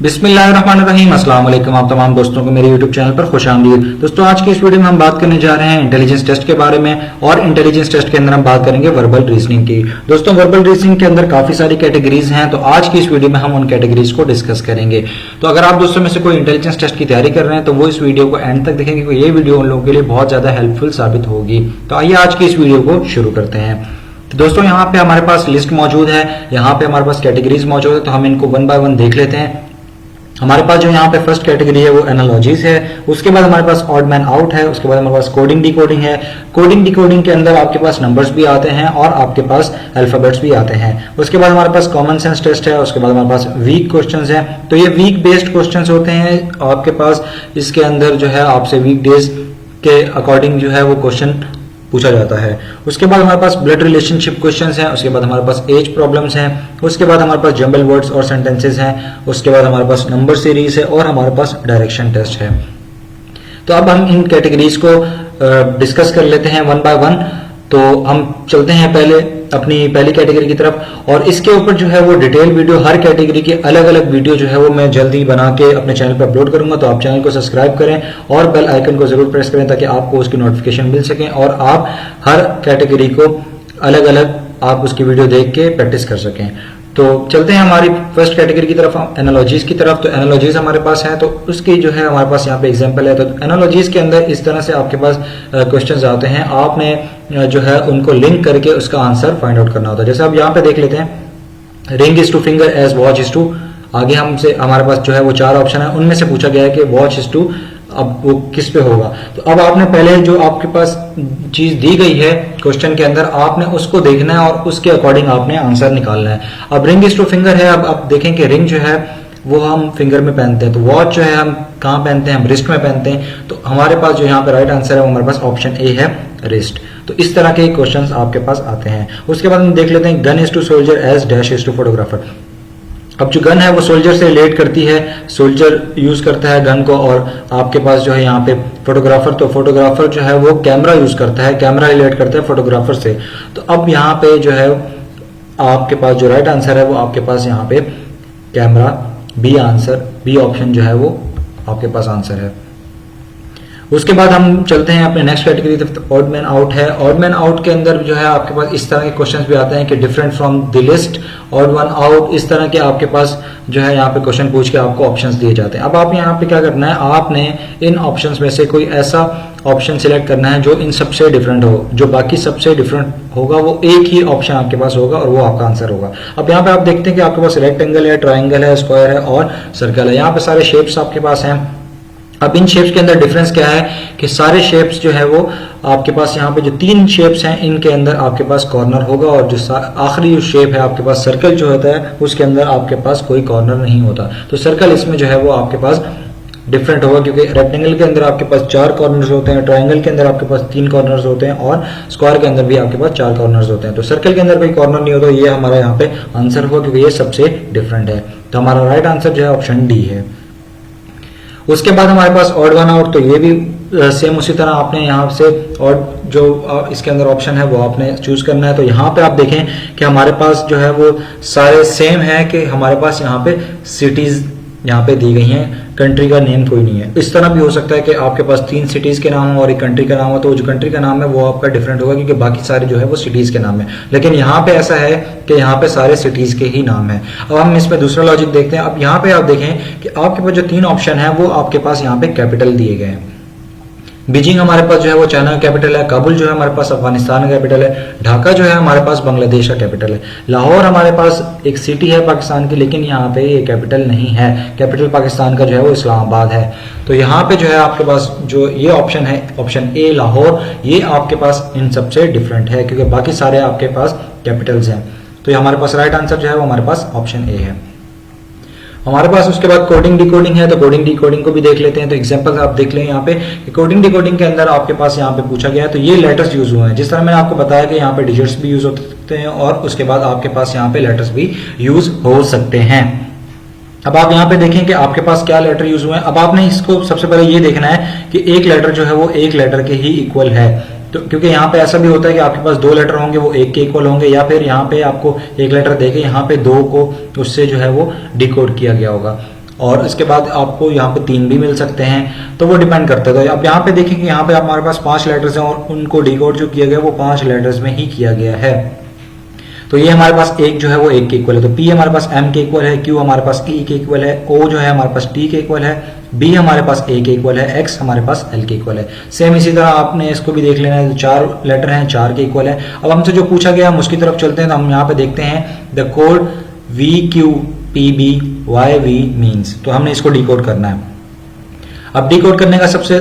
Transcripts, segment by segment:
बिस्मिल्लाहिर्रहमानिर्रहीम। अस्सलाम वालेकुम आप तमाम दोस्तों को मेरे YouTube चैनल पर खुशामदीद। दोस्तों आज की इस वीडियो में हम बात करने जा रहे हैं इंटेलिजेंस टेस्ट के बारे में और इंटेलिजेंस टेस्ट के अंदर हम बात करेंगे वर्बल रीजनिंग की। दोस्तों वर्बल रीजनिंग के अंदर काफी सारी कैटेगरीज हैं, तो आज की इस वीडियो में हम उन कैटेगरीज को डिस्कस करेंगे। तो अगर आप दोस्तों में से कोई इंटेलिजेंस टेस्ट की तैयारी कर रहे हैं तो वो इस वीडियो को एंड तक देखेंगे क्योंकि ये वीडियो उन लोगों के लिए बहुत ज्यादा हेल्पफुल साबित होगी। तो आइए आज की इस वीडियो को शुरू करते हैं। तो दोस्तों यहाँ पे हमारे पास लिस्ट मौजूद है, यहाँ पे हमारे पास कैटेगरीज मौजूद है, तो हम इनको वन बाय वन देख लेते हैं। हमारे पास जो यहाँ पे फर्स्ट कैटेगरी है वो एनालॉजीज है, उसके बाद हमारे पास ऑड मैन आउट है, उसके बाद हमारे पास कोडिंग डिकोडिंग है। कोडिंग डिकोडिंग के अंदर आपके पास नंबर्स भी आते हैं और आपके पास अल्फाबेट्स भी आते हैं। उसके बाद हमारे पास कॉमन सेंस टेस्ट है, उसके बाद हमारे पास वीक क्वेश्चंस है। तो ये वीक बेस्ड क्वेश्चंस होते हैं आपके पास, इसके अंदर जो है आपसे वीक डेज के अकॉर्डिंग जो है वो क्वेश्चन पूछा जाता है। उसके बाद हमारे पास ब्लड रिलेशनशिप क्वेश्चंस हैं, उसके बाद हमारे पास एज प्रॉब्लम्स हैं, उसके बाद हमारे पास जंबल वर्ड्स और सेंटेंसेस हैं, उसके बाद हमारे पास नंबर सीरीज है और हमारे पास डायरेक्शन टेस्ट है। तो अब हम इन कैटेगरीज को डिस्कस कर लेते हैं वन बाय वन। तो हम चलते हैं पहले अपनी पहली कैटेगरी की तरफ, और इसके ऊपर जो है वो डिटेल वीडियो, हर कैटेगरी की अलग अलग वीडियो जो है वो मैं जल्दी बना के अपने चैनल पर अपलोड करूंगा। तो आप चैनल को सब्सक्राइब करें और बेल आइकन को जरूर प्रेस करें ताकि आपको उसकी नोटिफिकेशन मिल सके और आप हर कैटेगरी को अलग अलग आप उसकी वीडियो देख के प्रैक्टिस कर सकें। तो चलते हैं हमारी फर्स्ट कैटेगरी की तरफ, एनालॉजीज की तरफ। तो एनालॉजीज हमारे पास है, तो उसकी जो है हमारे पास यहाँ पे एग्जांपल है। तो एनालॉजीज के अंदर इस तरह से आपके पास क्वेश्चंस आते हैं, आपने जो है उनको लिंक करके उसका आंसर फाइंड आउट करना होता है। जैसे आप यहाँ पे देख लेते हैं, ring is to finger as watch is to. आगे हमसे हमारे पास जो है वो 4 ऑप्शन है, उनमें से पूछा गया है कि वॉच इज टू, अब वो किस पे होगा। तो अब आपने पहले जो आपके पास चीज दी गई है क्वेश्चन के अंदर, आपने उसको देखना है और उसके अकॉर्डिंग आपने आंसर निकालना है। अब रिंग इज टू फिंगर है, अब देखें कि रिंग जो है वो हम फिंगर में पहनते हैं, तो वॉच जो है हम कहाँ पहनते हैं, हम रिस्ट में पहनते हैं। तो हमारे पास जो यहाँ पे राइट आंसर है वो हमारे पास ऑप्शन ए है, रिस्ट। तो इस तरह के क्वेश्चंस आपके पास आते हैं। उसके बाद हम देख लेते हैं, gun is to soldier as dash is to photographer. अब जो गन है वो सोल्जर से रिलेट करती है, सोल्जर यूज करता है गन को, और आपके पास जो है यहाँ पे फोटोग्राफर, तो फोटोग्राफर जो है वो कैमरा यूज करता है, कैमरा रिलेट करता है फोटोग्राफर से। तो अब यहाँ पे जो है आपके पास जो राइट आंसर है वो आपके पास यहाँ पे camera, B answer, B option जो है वो आपके पास आंसर है। उसके बाद हम चलते हैं अपने नेक्स्ट कैटेगरी तरफ, ऑड मैन आउट है। ऑड मैन आउट के अंदर जो है आपके पास इस तरह के क्वेश्चंस भी आते हैं कि different from the list, odd one out, इस तरह के आपके पास जो है यहाँ पे क्वेश्चन पूछ के आपको ऑप्शंस दिए जाते हैं। अब आप यहाँ पे क्या करना है, आपने इन ऑप्शंस में से कोई ऐसा ऑप्शन सिलेक्ट करना है जो इन सबसे डिफरेंट हो, जो बाकी सबसे डिफरेंट होगा वो एक ही ऑप्शन आपके पास होगा और वो आपका आंसर होगा। अब यहाँ पे आप देखते हैं कि आपके पास रेक्टेंगल है, ट्राइंगल है, स्क्वायर है और सर्कल है। यहाँ पे सारे शेप्स आपके पास हैं। अब इन शेप्स के अंदर डिफरेंस क्या है कि सारे शेप्स जो है वो आपके पास यहाँ पे जो 3 शेप्स हैं इनके अंदर आपके पास कॉर्नर होगा, और जो आखिरी शेप है आपके पास सर्कल जो होता है उसके अंदर आपके पास कोई कॉर्नर नहीं होता। तो सर्कल इसमें जो है वो आपके पास डिफरेंट होगा, क्योंकि रेक्टेंगल के अंदर आपके पास 4 कॉर्नर्स होते हैं, ट्राइंगल के अंदर आपके पास 3 कॉर्नर्स होते हैं और स्क्वायर के अंदर भी आपके पास 4 कॉर्नर्स होते हैं। तो सर्कल के अंदर कोई कॉर्नर नहीं होता, ये हमारा यहाँ पे आंसर होगा क्योंकि ये सबसे डिफरेंट है। तो हमारा राइट आंसर जो है ऑप्शन डी है। उसके बाद हमारे पास ऑड वन आउट, तो ये भी सेम उसी तरह आपने यहाँ से और जो इसके अंदर ऑप्शन है वो आपने चूज करना है। तो यहाँ पे आप देखें कि हमारे पास जो है वो सारे सेम है कि हमारे पास यहाँ पे सिटीज यहाँ पे दी गई हैं, कंट्री का नेम कोई नहीं है। इस तरह भी हो सकता है कि आपके पास 3 सिटीज के नाम हो और एक कंट्री का नाम हो, तो जो कंट्री का नाम है वो आपका डिफरेंट होगा क्योंकि बाकी सारे जो है वो सिटीज के नाम है। लेकिन यहाँ पे ऐसा है कि यहाँ पे सारे सिटीज के ही नाम है। अब हम इसमें दूसरा लॉजिक देखते हैं। अब यहाँ पे आप देखें कि आपके पास जो 3 ऑप्शन है वो आपके पास यहाँ पे कैपिटल दिए गए हैं। बीजिंग हमारे पास जो है वो चाइना का कैपिटल है, काबुल जो है हमारे पास अफगानिस्तान का कैपिटल है, ढाका जो है हमारे पास बांग्लादेश का कैपिटल है, लाहौर हमारे पास एक सिटी है पाकिस्तान की, लेकिन यहाँ पे ये कैपिटल नहीं है। कैपिटल पाकिस्तान का जो है वो इस्लामाबाद है। तो यहाँ पे जो है आपके पास जो ये ऑप्शन है, ऑप्शन ए लाहौर, ये आपके पास इन सबसे डिफरेंट है क्योंकि बाकी सारे आपके पास कैपिटल्स हैं। तो ये हमारे पास राइट आंसर जो है वो हमारे पास ऑप्शन ए है हमारे पास। उसके बाद कोडिंग डिकोडिंग है, तो कोडिंग डिकोडिंग को भी देख लेते हैं। तो एग्जांपल आप देख लें यहाँ पे, कोडिंग डिकोडिंग के अंदर आपके पास यहाँ पे पूछा गया है, तो ये लेटर्स यूज हुए हैं। जिस तरह मैंने आपको बताया कि यहाँ पे डिजिट्स भी यूज होते हैं और उसके बाद आपके पास यहाँ पे लेटर्स भी यूज हो सकते हैं। अब आप यहाँ पे देखें कि आपके पास क्या लेटर यूज हुए हैं। अब आपने इसको सबसे पहले ये देखना है कि एक लेटर जो है वो एक लेटर के ही इक्वल है। तो क्योंकि यहाँ पे ऐसा भी होता है कि आपके पास 2 लेटर होंगे वो एक के इक्वल होंगे, या फिर यहाँ पे आपको एक लेटर देके यहाँ पे 2 को उससे जो है वो डिकोड किया गया होगा। और इसके बाद आपको यहाँ पे 3 भी मिल सकते हैं, तो वो डिपेंड करता है। तो अब यहाँ पे देखें कि यहाँ पे हमारे पास 5 लेटर्स हैं और उनको डिकोड जो किया गया वो 5 लेटर्स में ही किया गया है। तो ये हमारे पास एक जो है वो 1 के इक्वल है, तो P हमारे पास M के इक्वल है, Q हमारे पास E के इक्वल है, O जो है हमारे पास T के इक्वल है, B हमारे पास A के इक्वल है, X हमारे पास L के इक्वल है। सेम इसी तरह आपने इसको भी देख लेना है, 4 लेटर हैं, 4 के इक्वल है। अब हमसे जो पूछा गया हम उसकी तरफ चलते हैं, तो हम यहाँ पे देखते हैं द कोड VQPBYV मीन्स, तो हमने इसको डिकोड करना है। अब डिकोड करने का सबसे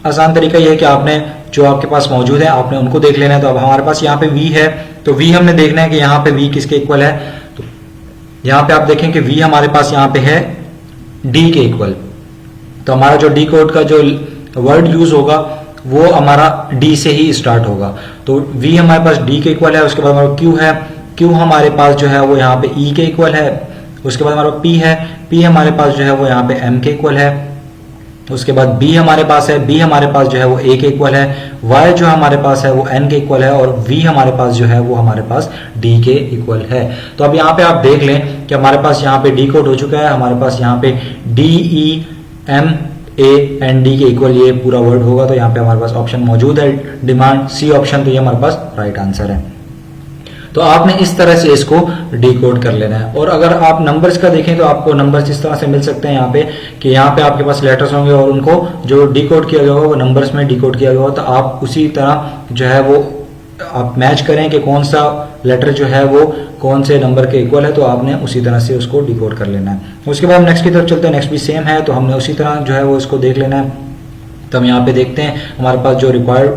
आसान तरीका यह है कि आपने जो आपके पास मौजूद है आपने उनको देख लेना है। तो अब हमारे पास यहाँ पे V है, तो V हमने देखना है कि यहाँ पे V किसके इक्वल है। तो यहाँ पे आप देखें कि V हमारे पास यहाँ पे है D के इक्वल, तो हमारा जो डी कोड का जो वर्ड यूज होगा वो हमारा D से ही स्टार्ट होगा। तो V हमारे पास D के इक्वल है, उसके बाद हमारा Q है, Q हमारे पास जो है वो यहाँ पे E के इक्वल है, उसके बाद हमारा P है, P हमारे पास जो है वो यहाँ पे M के इक्वल है, उसके बाद B हमारे पास है, B हमारे पास जो है वो A के इक्वल है, Y जो हमारे पास है वो N के इक्वल है, और V हमारे पास जो है वो हमारे पास D के इक्वल है। तो अब यहाँ पे आप देख लें कि हमारे पास यहाँ पे डी कोड हो चुका है, हमारे पास यहाँ पे DEMAND के इक्वल ये पूरा वर्ड होगा। तो यहाँ पे हमारे पास ऑप्शन मौजूद है डिमांड C ऑप्शन, तो ये हमारे पास राइट आंसर है। तो आपने इस तरह से इसको डिकोड कर लेना है। और अगर आप नंबर्स का देखें तो आपको नंबर्स इस तरह से मिल सकते हैं यहाँ पे कि यहाँ पे आपके पास लेटर्स होंगे और उनको जो डिकोड किया गया होगा वो नंबर्स में डिकोड किया गया होगा। तो आप उसी तरह जो है वो आप मैच करें कि कौन सा लेटर जो है वो कौन से नंबर के इक्वल है, तो आपने उसी तरह से उसको डिकोड कर लेना है। उसके बाद हम नेक्स्ट की तरफ चलते हैं, नेक्स्ट भी सेम है, तो हमने उसी तरह जो है वो इसको देख लेना है। तो हम यहाँ पे देखते हैं हमारे पास जो रिक्वायर्ड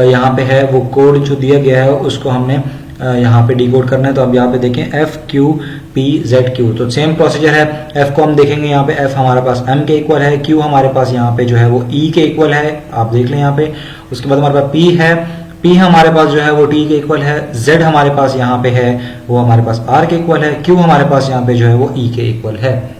यहाँ पे है वो कोड जो दिया गया है उसको हमने यहाँ पे डिकोड करना है। तो अब यहाँ पे देखें FQPZQ, तो सेम प्रोसीजर है। F को हम देखेंगे, यहाँ पे F हमारे पास M के इक्वल है, Q हमारे पास यहाँ पे जो है वो E के इक्वल है, आप देख लें यहाँ पे। उसके बाद हमारे पास P है, P हमारे पास जो है वो T के इक्वल है, Z हमारे पास यहाँ पे है वो हमारे पास R के इक्वल है, Q हमारे पास यहाँ पे जो है वो E के इक्वल है।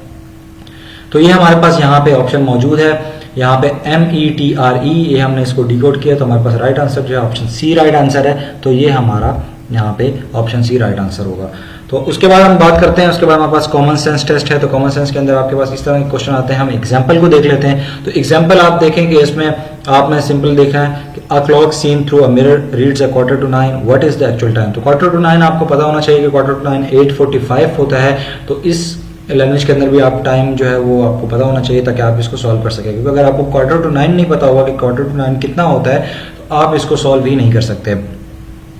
तो ये हमारे पास यहाँ पे ऑप्शन मौजूद है, यहाँ पे METRE, ये हमने इसको डिकोड किया, तो हमारे पास राइट आंसर जो है ऑप्शन C राइट आंसर है। तो ये हमारा यहाँ पे ऑप्शन C राइट आंसर होगा। तो उसके बाद हम बात करते हैं, उसके बाद हमारे पास कॉमन सेंस टेस्ट है। तो कॉमन सेंस के अंदर आपके पास इस तरह के क्वेश्चन आते हैं, हम एग्जांपल को देख लेते हैं। तो एग्जांपल आप देखें कि इसमें आपने सिंपल देखा है कि a clock seen through a mirror reads a 8:45, what is the actual time. तो 8:45 आपको पता होना चाहिए कि 8:45 8:45 होता है। तो इस लैंग्वेज के अंदर भी आप टाइम जो है वो आपको पता होना चाहिए ताकि आप इसको सॉल्व कर सकें, क्योंकि अगर आपको 8:45 नहीं पता होगा कि 8:45 कितना होता है तो आप इसको सॉल्व ही नहीं कर सकते।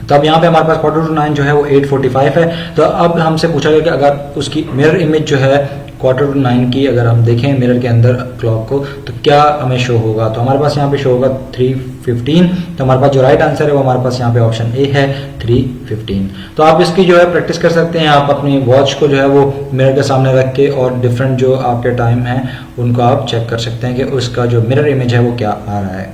तो अब यहाँ पे हमारे पास 8:45 जो है वो 8:45 है। तो अब हमसे पूछा गया कि अगर उसकी मिरर इमेज जो है 8:45 की अगर हम देखें मिरर के अंदर क्लॉक को तो क्या हमें शो होगा। तो हमारे पास यहाँ पे शो होगा 3:15। तो हमारे पास जो राइट आंसर है वो हमारे पास यहाँ पे ऑप्शन ए है 3:15। तो आप इसकी जो है प्रैक्टिस कर सकते हैं, आप अपनी वॉच को जो है वो मिरर के सामने रख के और डिफरेंट जो आपके टाइम है उनको आप चेक कर सकते हैं कि उसका जो मिरर इमेज है वो क्या आ रहा है।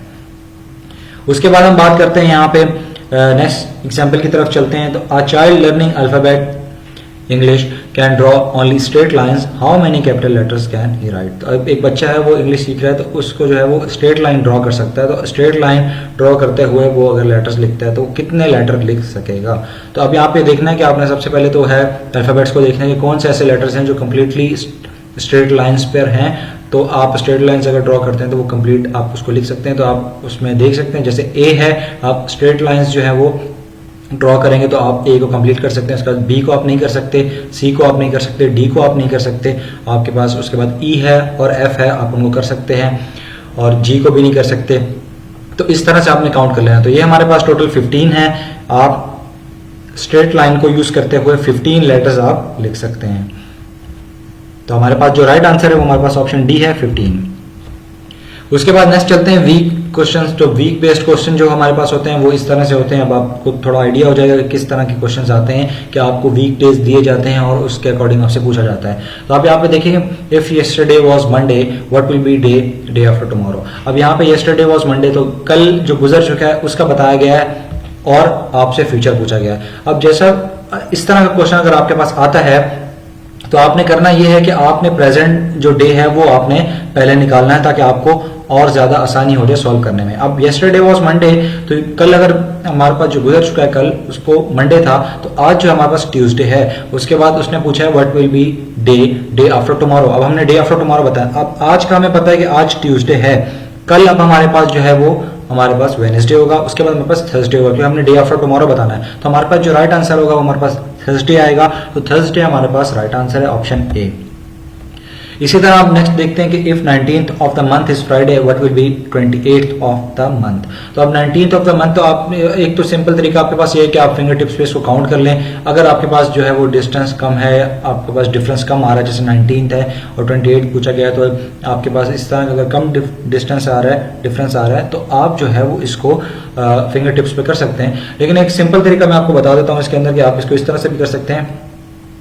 उसके बाद हम बात करते हैं यहाँ पे नेक्स्ट एग्जाम्पल की तरफ चलते हैं। तो a child learning alphabet English can draw only straight lines, how many capital letters can he right. तो अब एक बच्चा है वो इंग्लिश सीख रहा है तो उसको जो है वो स्ट्रेट लाइन ड्रॉ कर सकता है। तो स्ट्रेट लाइन ड्रॉ करते हुए वो अगर लेटर्स लिखता है तो कितने लेटर लिख सकेगा। तो अब यहाँ पे देखना है कि आपने सबसे पहले तो है अल्फाबेट्स को देखना है कि कौन से ऐसे लेटर्स हैं जो कम्प्लीटली स्ट्रेट लाइंस पर हैं। तो आप स्ट्रेट लाइंस अगर ड्रॉ करते हैं तो वो कंप्लीट आप उसको लिख सकते हैं। तो आप उसमें देख सकते हैं जैसे ए है, आप स्ट्रेट लाइंस जो है वो ड्रॉ करेंगे तो आप ए को कंप्लीट कर सकते हैं। उसके बाद बी को आप नहीं कर सकते, सी को आप नहीं कर सकते, डी को आप नहीं कर सकते आपके पास। उसके बाद ई है और एफ है, आप उनको कर सकते हैं, और जी को भी नहीं कर सकते। तो इस तरह से आपने काउंट कर लेना। तो ये हमारे पास टोटल 15 है। आप स्ट्रेट लाइन को यूज करते हुए 15 लेटर्स आप लिख सकते हैं। तो हमारे पास जो राइट आंसर है वो हमारे पास ऑप्शन डी है 15। उसके बाद नेक्स्ट चलते हैं वीक क्वेश्चंस। तो वीक बेस्ड क्वेश्चन जो हमारे पास होते हैं वो इस तरह से होते हैं। अब आपको थोड़ा आइडिया हो जाएगा कि किस तरह के क्वेश्चंस आते हैं कि आपको वीक डेज दिए जाते हैं और उसके अकॉर्डिंग आपसे पूछा जाता है। तो आप यहाँ पे देखिए, if yesterday was Monday what will be day after tomorrow. अब यहाँ पे यस्टरडे वाज मंडे, तो कल जो गुजर चुका है उसका बताया गया है और आपसे फ्यूचर पूछा गया है। अब जैसा इस तरह का क्वेश्चन अगर आपके पास आता है तो आपने करना यह है कि आपने प्रेजेंट जो डे है वो आपने पहले निकालना है ताकि आपको और ज्यादा आसानी हो जाए सॉल्व करने में। अब येस्टरडे वाज मंडे, तो कल अगर हमारे पास जो गुजर चुका है कल उसको मंडे था, तो आज जो हमारे पास ट्यूसडे है। उसके बाद उसने पूछा है what will be day after tomorrow. अब हमने डे आफ्टर टुमारो बताया। अब आज का हमें पता है कि आज ट्यूसडे है, कल अब हमारे पास जो है वो हमारे पास वेडनेसडे होगा, उसके बाद हमारे पास थर्सडे होगा, क्योंकि हमने डे आफ्टर टुमारो बताना है। तो हमारे पास जो राइट आंसर होगा वो हमारे पास थर्सडे आएगा। तो थर्सडे हमारे पास राइट आंसर है, ऑप्शन ए। इसी तरह आप नेक्स्ट देखते हैं कि if 19th of the month is Friday what will be 28th of the month. तो अब 19th ऑफ द मंथ, तो आप एक तो सिंपल तरीका आपके पास ये है कि आप फिंगर टिप्स पे इसको काउंट कर लें। अगर आपके पास जो है वो डिस्टेंस कम है, आपके पास डिफरेंस कम आ रहा है, जैसे 19th है और 28 पूछा गया है, तो आपके पास इस तरह अगर कम डिस्टेंस आ रहा है, डिफरेंस आ रहा है, तो आप जो है वो इसको फिंगर टिप्स पे कर सकते हैं। लेकिन एक सिंपल तरीका मैं आपको बता देता हूँ इसके अंदर कि आप इसको इस तरह से भी कर सकते हैं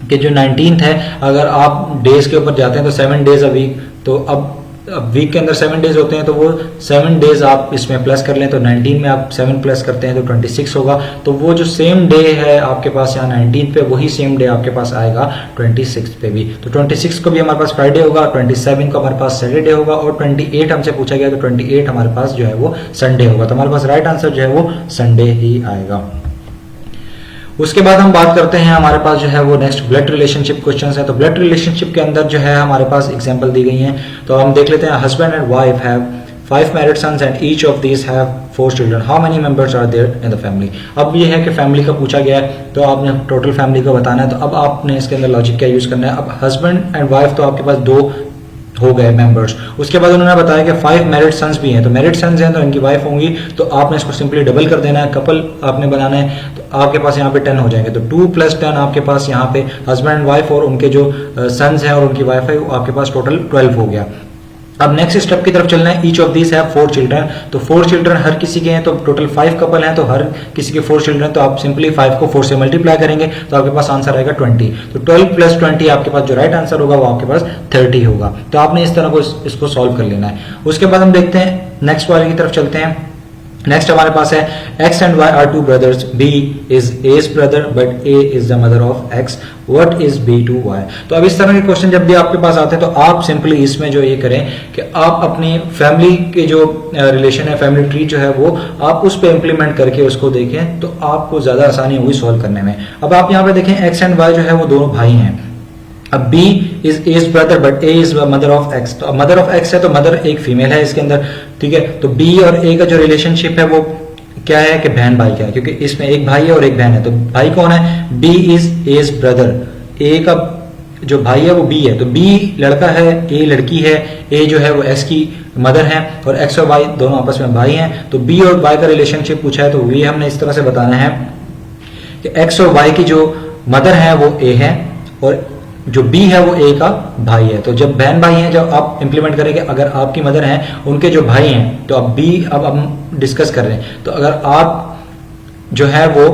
कि जो 19th है, अगर आप डेज के ऊपर जाते हैं तो 7 डेज अ वीक, तो अब वीक के अंदर 7 डेज होते हैं, तो वो 7 डेज आप इसमें प्लस कर लें, तो 19 में आप 7 प्लस करते हैं तो 26 होगा। तो वो जो सेम डे है आपके पास यहाँ 19 पे, वही सेम डे आपके पास आएगा 26 पे भी। तो 26 को भी हमारे पास फ्राइडे होगा, 27 को हमारे पास सैटरडे होगा, और 28 हमसे पूछा गया तो 28 हमारे पास जो है वो संडे होगा। तो हमारे पास राइट आंसर जो है वो संडे ही आएगा। उसके बाद हम बात करते हैं, हमारे पास जो है वो नेक्स्ट ब्लड रिलेशनशिप क्वेश्चंस है। तो ब्लड रिलेशनशिप के अंदर जो है हमारे पास एग्जांपल दी गई हैं, तो हम देख लेते हैं। Husband and wife have 5 married sons and each of these have 4 children, how many members are there in the family. अब ये है कि फैमिली का पूछा गया है, तो आपने टोटल फैमिली का बताना है। तो अब आपने इसके अंदर लॉजिक क्या यूज करना है। अब हस्बैंड एंड वाइफ तो आपके पास 2 हो गए मेंबर्स। उसके बाद उन्होंने बताया कि 5 मैरिड सन्स भी हैं, तो मैरिड सन्स हैं तो इनकी वाइफ होंगी, तो आपने इसको सिंपली डबल कर देना है, कपल आपने बनाना है, तो आपके पास यहाँ पे 10 हो जाएंगे। तो 2 + 10 आपके पास यहाँ पे हस्बैंड एंड वाइफ और उनके जो सन्स हैं और उनकी वाइफ है, आपके पास टोटल 12 हो गया। अब नेक्स्ट स्टेप की तरफ चलना है। Each of these have 4 children, तो 4 चिल्ड्रन हर किसी के हैं, तो टोटल 5 कपल हैं, तो हर किसी के 4 चिल्ड्रन, तो आप सिंपली 5 को 4 से मल्टीप्लाई करेंगे तो आपके पास आंसर आएगा 20। तो 12 + 20 आपके पास जो राइट आंसर होगा वो आपके पास 30 होगा। तो आपने इस तरह को इसको सॉल्व कर लेना है। उसके बाद हम देखते हैं नेक्स्ट वाले की तरफ चलते हैं। नेक्स्ट हमारे पास है X and Y are 2 brothers, B is A's brother but A is the mother of X, what is B to Y। तो अब इस तरह के क्वेश्चन जब भी आपके पास आते हैं तो आप सिंपली इसमें जो ये करें कि आप अपनी फैमिली के जो रिलेशन है, फैमिली ट्री जो है वो आप उस पर इंप्लीमेंट करके उसको देखें, तो आपको ज्यादा आसानी होगी सॉल्व करने में। अब आप यहाँ पे देखें X and Y जो है वो दोनों भाई हैं। अब B is A's brother but A is mother of X, तो मदर ऑफ X है तो मदर एक फीमेल है इसके अंदर, ठीक है। तो B और A का जो रिलेशनशिप है वो क्या है कि बहन भाई का है, क्योंकि इसमें एक भाई है और एक बहन है। तो भाई कौन है? B is A's brother, A का जो भाई है वो B है, तो B लड़का है, A लड़की है, A जो है वो X की मदर है, और X और Y दोनों आपस में भाई हैं। तो B और Y का रिलेशनशिप पूछा है, तो ये हमने इस तरह से बताना है कि X और Y की जो मदर है वो A है और जो B है वो A का भाई है। तो जब बहन भाई हैं, जब आप इंप्लीमेंट करेंगे, अगर आपकी मदर है उनके जो भाई हैं, तो अब B अब हम डिस्कस कर रहे हैं, तो अगर आप जो है वो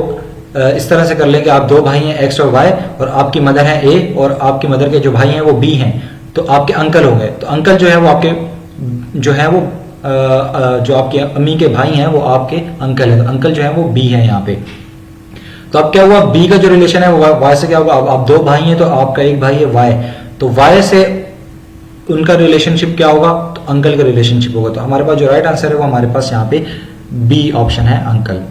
इस तरह से कर लें कि आप 2 भाई हैं X और Y और आपकी मदर है A और आपकी मदर के जो भाई हैं वो B हैं, तो आपके अंकल हो गए। तो अंकल जो है वो आपके जो है वो जो आपके अम्मी के भाई हैं वो आपके अंकल है, तो अंकल जो है वो B है यहाँ पे। तो अब क्या हुआ, B का जो रिलेशन है वो Y से क्या होगा, अब आप 2 भाई हैं तो आपका एक भाई है Y, तो Y से उनका रिलेशनशिप क्या होगा, तो अंकल का रिलेशनशिप होगा। तो हमारे पास जो राइट आंसर है वो हमारे पास यहाँ पे B ऑप्शन है, अंकल।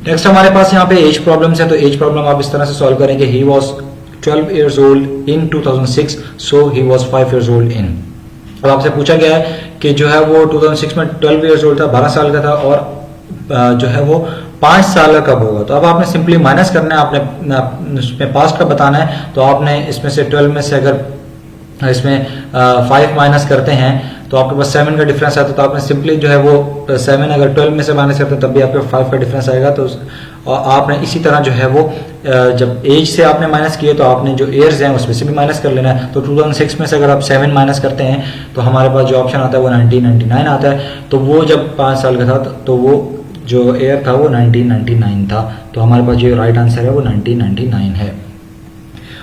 नेक्स्ट हमारे पास यहाँ पे एज प्रॉब्लम्स है, तो एज प्रॉब्लम आप इस तरह से सॉल्व करेंगे। He was 12 years old in 2006, so he was 5 years old in। अब आपसे पूछा गया है कि जो है वो 2006 में 12 years old था, 12 साल का था, और जो है वो 5 साल का कब होगा। तो अब आपने सिंपली माइनस करना है, आपने उसमें पास्ट का बताना है। तो आपने इसमें से 12 में से अगर इसमें 5 माइनस करते हैं तो आपके पास 7 का डिफरेंस आता है। तो आपने सिंपली जो है वो 7 अगर 12 में से माइनस करते हैं तब भी आपके 5 का डिफरेंस आएगा। तो और आपने इसी तरह जो है वो जब एज से आपने माइनस किए तो आपने जो ईयर्स हैं उसमें से भी माइनस कर लेना है। तो 2006 में से अगर आप 7 माइनस करते हैं तो हमारे पास जो ऑप्शन आता है वो 1999 आता है। तो वो जब 5 साल का था तो वो जो ईयर था वो 1999 था। तो हमारे पास जो राइट आंसर है वो 1999 है।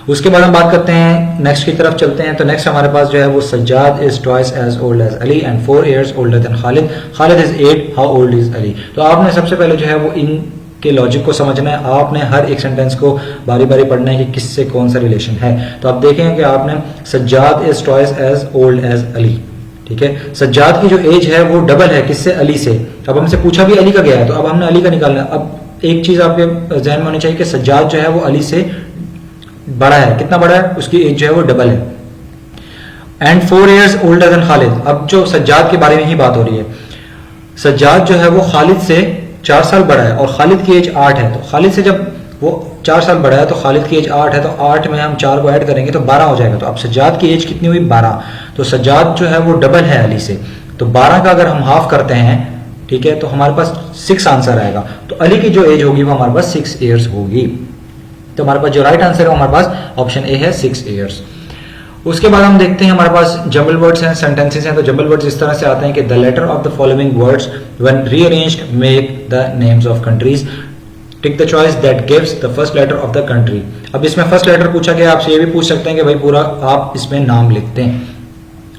उसके बाद हम बात करते हैं नेक्स्ट की तरफ चलते हैं। तो नेक्स्ट हमारे पास जो है वो Sajjad is twice as old as Ali and 4 years older than Khalid, Khalid is 8, how old is Ali. तो आपने सबसे पहले जो है वो इन के लॉजिक को समझना है। आपने हर एक सेंटेंस को बारी बारी पढ़ना है कि किससे कौन सा रिलेशन है। तो आप देखें कि आपने Sajjad is twice as old as Ali, ठीक है। सज्जाद की जो एज है वो डबल है किससे, अली से। अब हमसे पूछा भी अली का गया है, तो अब हमने अली का निकालना है। अब एक चीज आपके जहन में होनी चाहिए कि सज्जाद जो है वो अली से बड़ा है। कितना बड़ा है, उसकी एज जो है वो डबल है। And 4 years older than Khalid. अब जो सज्जाद के बारे में ही बात हो रही है, सज्जाद जो है वो खालिद से 4 साल बड़ा है और खालिद की एज 8 है। तो खालिद से जब वो 4 साल बड़ा है तो खालिद की एज 8 है, तो 8 में हम 4 को ऐड करेंगे तो 12 हो जाएगा। तो अब सज्जाद की एज कितनी हुई, 12। तो सज्जाद जो है वो डबल है अली से, तो 12 का अगर हम हाफ करते हैं, ठीक है, तो हमारे पास 6 आंसर आएगा। तो अली की जो एज होगी वो हमारे पास 6 years होगी। तो हमारे पास जो राइट आंसर है हमारे पास ऑप्शन ए है 6 years। उसके बाद हम देखते हैं हमारे पास जंबल वर्ड्स हैं, सेंटेंसेस हैं। तो जंबल वर्ड्स इस तरह से आते हैं कि the letter of the following words when rearranged make the names of countries, tick the choice that gives the first letter of the country. अब इसमें फर्स्ट लेटर पूछा गया, आपसे ये भी पूछ सकते हैं कि भाई पूरा आप इसमें नाम लिखते हैं।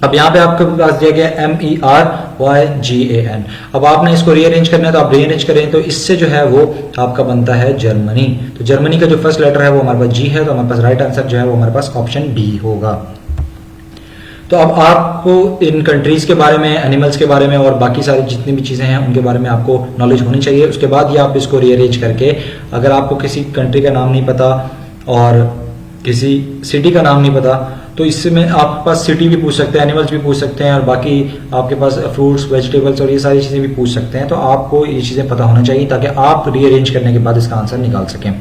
अब यहाँ पे आपके पास दिया गया MERYGAN। अब आपने इसको रीअरेंज करना है, तो आप रीअरेंज करें तो इससे जो है वो आपका बनता है जर्मनी। तो जर्मनी का जो फर्स्ट लेटर है वो हमारे पास जी है, तो हमारे पास राइट आंसर जो है वो हमारे पास ऑप्शन डी होगा। तो अब आपको इन कंट्रीज के बारे में, एनिमल्स के बारे में और बाकी सारी जितनी भी चीजें हैं उनके बारे में आपको नॉलेज होनी चाहिए। उसके बाद ये आप इसको रीअरेंज करके, अगर आपको किसी कंट्री का नाम नहीं पता और किसी सिटी का नाम नहीं पता, तो इसमें आपके पास सिटी भी पूछ सकते हैं, एनिमल्स भी पूछ सकते हैं और बाकी आपके पास फ्रूट्स, वेजिटेबल्स और ये सारी चीजें भी पूछ सकते हैं। तो आपको ये चीजें पता होना चाहिए ताकि आप रीअरेंज करने के बाद इसका आंसर निकाल सकें।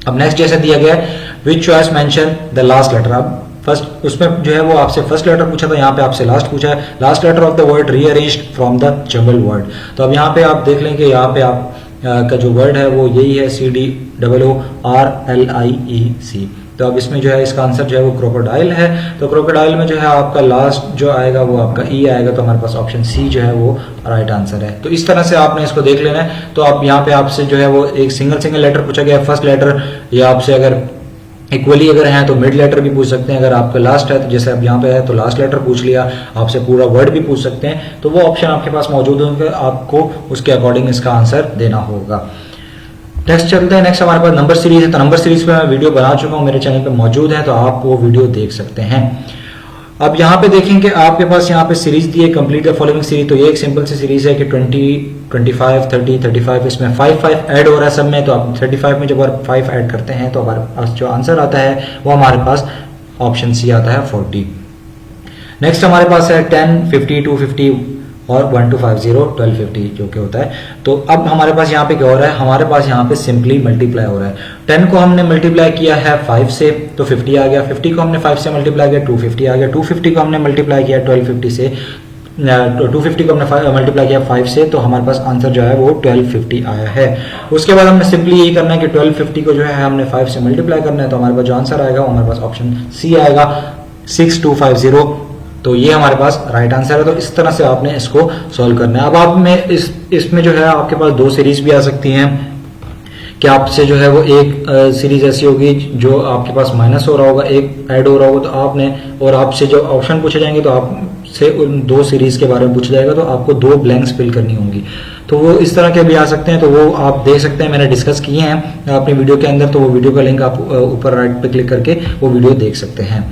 अब नेक्स्ट जैसे दिया गया है, which choice mention the last letter. अब फर्स्ट उसमें जो है वो आपसे फर्स्ट लेटर पूछा था, यहाँ पे आपसे लास्ट पूछा है। Last letter of the word rearranged from the jumble word. तो अब यहाँ पे आप देख लें कि यहाँ पे आप का जो वर्ड है वो यही है, CDOORLIEC। तो अब इसमें जो है इसका आंसर जो है वो क्रोकोडाइल है। तो क्रोकोडाइल में जो है आपका लास्ट जो आएगा वो आपका ई आएगा, तो हमारे पास ऑप्शन सी जो है वो राइट आंसर है। तो इस तरह से आपने इसको देख लेना है। तो अब यहाँ पे आपसे जो है वो एक सिंगल लेटर पूछा गया, फर्स्ट लेटर, या आपसे अगर इक्वली अगर है तो मिड लेटर भी पूछ सकते हैं। अगर आपका लास्ट है तो जैसे अब यहाँ पे है तो लास्ट लेटर पूछ लिया, आपसे पूरा वर्ड भी पूछ सकते हैं। तो वो ऑप्शन आपके पास मौजूद होंगे, आपको उसके अकॉर्डिंग इसका आंसर देना होगा। नेक्स्ट चलते हैं, नेक्स्ट हमारे पास नंबर सीरीज है। तो नंबर सीरीज पे मैं वीडियो बना चुका हूँ, मेरे चैनल पे मौजूद है, तो आप वो वीडियो देख सकते हैं। अब यहाँ पे देखें कि आपके पास यहाँ पे सीरीज दी है, कंप्लीट द फॉलोइंग सीरीज। तो ये एक सिंपल सी सीरीज है कि 20, 25, 30, 35, इसमें 5 ऐड हो रहा है सब में। तो आप 35 में जब आप 5 ऐड करते हैं तो हमारे पास जो आंसर आता है वो हमारे पास ऑप्शन सी आता है 40। नेक्स्ट हमारे पास है 10, 50, 250 और 1250, 1250 जो कि होता है। तो अब हमारे पास यहाँ पे क्या हो रहा है, हमारे पास यहाँ पे सिंपली मल्टीप्लाई हो रहा है। 10 को हमने मल्टीप्लाई किया है 5 से तो 50 आ गया, 50 को हमने 5 से मल्टीप्लाई किया 250 आ गया, 250 को हमने मल्टीप्लाई किया 1250 से, 250 को हमने मल्टीप्लाई किया 5 से, तो हमारे पास आंसर जो है वो 1250 आया है। उसके बाद हमने सिंपली यही करना है कि 1250 को जो है हमने 5 से मल्टीप्लाई करना है, तो हमारे पास जो आंसर आएगा वो हमारे पास ऑप्शन सी आएगा 6250। तो ये हमारे पास राइट आंसर है। तो इस तरह से आपने इसको सॉल्व करना है। अब आप में इसमें जो है आपके पास 2 सीरीज भी आ सकती हैं कि आपसे जो है वो एक सीरीज ऐसी होगी जो आपके पास माइनस हो रहा होगा, एक ऐड हो रहा होगा, तो आपने, और आपसे जो ऑप्शन पूछे जाएंगे तो आपसे उन 2 सीरीज के बारे में पूछा जाएगा, तो आपको 2 ब्लैंक्स फिल करनी होंगी। तो वो इस तरह के भी आ सकते हैं, तो वो आप देख सकते हैं, मैंने डिस्कस किए हैं अपनी वीडियो के अंदर। तो वो वीडियो का लिंक आप ऊपर राइट पे क्लिक करके वो वीडियो देख सकते हैं।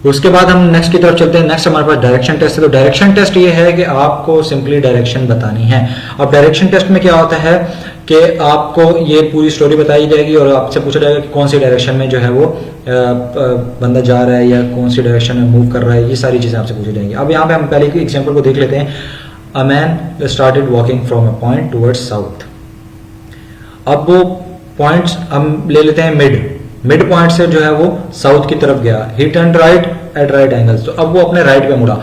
उसके बाद हम नेक्स्ट की तरफ चलते हैं। नेक्स्ट हमारे पास डायरेक्शन टेस्ट है। तो डायरेक्शन टेस्ट ये है कि आपको सिंपली डायरेक्शन बतानी है। अब डायरेक्शन टेस्ट में क्या होता है कि आपको ये पूरी स्टोरी बताई जाएगी और आपसे पूछा जाएगा कि कौन सी डायरेक्शन में जो है वो बंदा जा रहा है या कौन सी डायरेक्शन में मूव कर रहा है, ये सारी चीजें आपसे पूछी जाएंगी। अब यहाँ पे हम पहले एग्जाम्पल को देख लेते हैं। A man started walking from a point towards south. अब वो पॉइंट्स हम ले लेते हैं मिड पॉइंट से जो है वो साउथ की तरफ गया। He turn right at right angles, तो अब वो अपने राइट पे मुड़ा।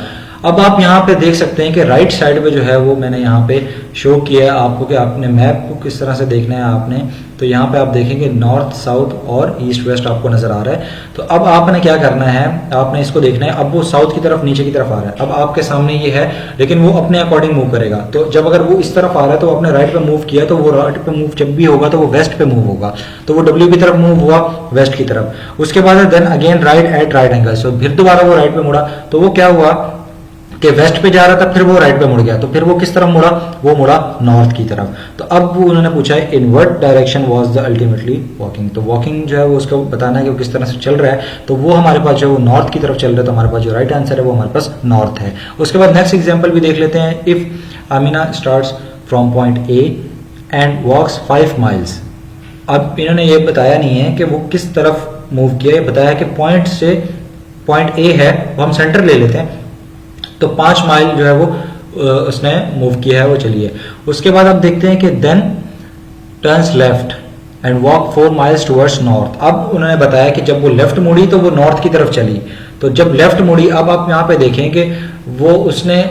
अब आप यहाँ पे देख सकते हैं कि राइट साइड पे जो है वो मैंने यहाँ पे शो किया है आपको कि आपने मैप को किस तरह से देखना है आपने। तो यहाँ पे आप देखेंगे नॉर्थ, साउथ और ईस्ट वेस्ट आपको नजर आ रहा है। तो अब आपने क्या करना है, आपने इसको देखना है। अब वो साउथ की तरफ, नीचे की तरफ आ रहा है। अब आपके सामने ये है, लेकिन वो अपने अकॉर्डिंग मूव करेगा। तो जब अगर वो इस तरफ आ रहा है तो वो अपने राइट पे मूव किया, तो वो राइट पे मूव जब भी होगा तो वो वेस्ट पे मूव होगा। तो वो डब्ल्यू की तरफ मूव हुआ, वेस्ट की तरफ। उसके बाद then again right at right angle, तो फिर दोबारा वो राइट पे मुड़ा। तो वो क्या हुआ के वेस्ट पे जा रहा था, फिर वो राइट पे मुड़ गया, तो फिर वो किस तरफ मुड़ा, वो मुड़ा नॉर्थ की तरफ। तो अब वो उन्होंने पूछा है in what direction was the ultimately walking, तो वॉकिंग जो है वो उसको बताना है कि वो किस तरह से चल रहा है, तो वो हमारे पास जो है वो नॉर्थ की तरफ चल रहा है, तो हमारे पास जो राइट आंसर है वो हमारे पास नॉर्थ है। उसके बाद नेक्स्ट एग्जाम्पल भी देख लेते हैं। If Amina starts from point A and walks 5 miles, अब इन्होंने ये बताया नहीं है कि वो किस तरफ मूव किया, ये बताया है कि पॉइंट से पॉइंट ए है, वो हम सेंटर ले लेते हैं, तो 5 माइल जो है वो उसने मूव किया है, वो चलिए। उसके बाद आप देखते हैं कि then turns left and walk 4 miles towards north. अब उन्होंने बताया कि जब वो लेफ्ट मुड़ी तो वो नॉर्थ की तरफ चली, तो जब लेफ्ट मुड़ी, अब आप यहाँ पे देखें कि वो उसने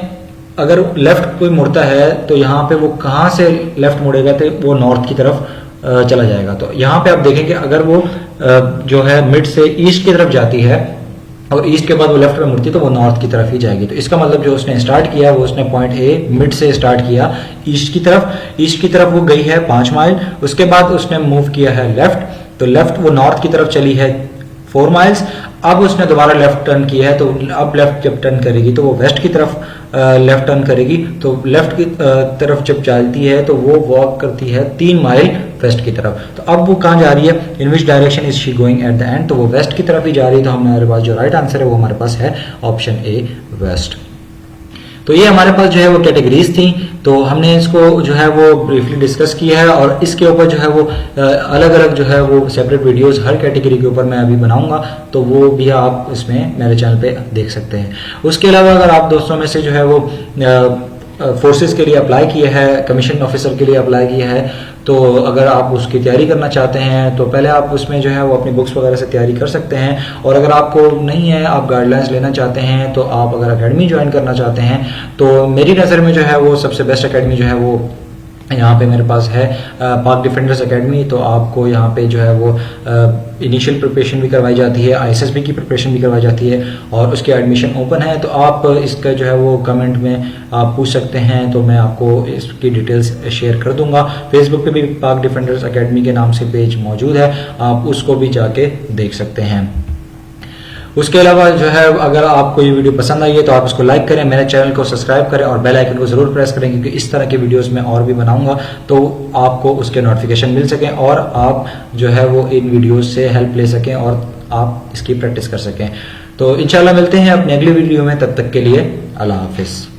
अगर लेफ्ट कोई मुड़ता है तो यहाँ पे वो कहाँ से लेफ्ट मुड़ेगा, तो वो नॉर्थ की तरफ चला जाएगा। तो यहाँ पे आप देखें कि अगर वो जो है मिड से ईस्ट की तरफ जाती है और ईस्ट के बाद वो लेफ्ट में मुड़ती है तो वो नॉर्थ की तरफ ही जाएगी। तो इसका मतलब जो उसने स्टार्ट किया वो उसने पॉइंट ए मिड से स्टार्ट किया ईस्ट की तरफ वो गई है 5 माइल, उसके बाद उसने मूव किया है लेफ्ट, तो लेफ्ट वो नॉर्थ की तरफ चली है 4 माइल्स। अब उसने दोबारा लेफ्ट टर्न किया है, तो अब लेफ्ट जब टर्न करेगी तो वो वेस्ट की तरफ लेफ्ट टर्न करेगी, तो लेफ्ट की तरफ जब चलती है तो वो वॉक करती है 3 माइल वेस्ट की तरफ। तो अब वो कहाँ जा रही है, in which direction is she going at the end, तो वो वेस्ट की तरफ ही जा रही है। तो हमारे पास जो राइट आंसर है वो हमारे पास है ऑप्शन ए वेस्ट। तो ये हमारे पास जो है वो कैटेगरीज थी, तो हमने इसको जो है वो ब्रीफली डिस्कस किया है और इसके ऊपर जो है वो अलग अलग जो है वो सेपरेट वीडियोस हर कैटेगरी के ऊपर मैं अभी बनाऊंगा, तो वो भी आप इसमें मेरे चैनल पे देख सकते हैं। उसके अलावा अगर आप दोस्तों में से जो है वो फोर्सेस के लिए अप्लाई किया है, कमीशन ऑफिसर के लिए अप्लाई किया है, तो अगर आप उसकी तैयारी करना चाहते हैं तो पहले आप उसमें जो है वो अपनी बुक्स वगैरह से तैयारी कर सकते हैं, और अगर आपको नहीं है, आप गाइडलाइंस लेना चाहते हैं, तो आप अगर एकेडमी ज्वाइन करना चाहते हैं तो मेरी नज़र में जो है वो सबसे बेस्ट एकेडमी जो है वो यहाँ पे मेरे पास है पाक डिफेंडर्स एकेडमी। तो आपको यहाँ पे जो है वो इनिशियल प्रिपरेशन भी करवाई जाती है, ISSB की प्रिपरेशन भी करवाई जाती है और उसकी एडमिशन ओपन है। तो आप इसका जो है वो कमेंट में आप पूछ सकते हैं, तो मैं आपको इसकी डिटेल्स शेयर कर दूंगा। फेसबुक पे भी पाक डिफेंडर्स एकेडमी के नाम से पेज मौजूद है, आप उसको भी जाके देख सकते हैं। उसके अलावा जो है अगर आपको ये वीडियो पसंद आई है तो आप इसको लाइक करें, मेरे चैनल को सब्सक्राइब करें और बेल आइकन को जरूर प्रेस करें, क्योंकि इस तरह के वीडियोस मैं और भी बनाऊंगा तो आपको उसके नोटिफिकेशन मिल सकें और आप जो है वो इन वीडियोस से हेल्प ले सकें और आप इसकी प्रैक्टिस कर सकें। तो इंशाल्लाह मिलते हैं अपनी अगली वीडियो में, तब तक के लिए अल्लाह हाफिज़।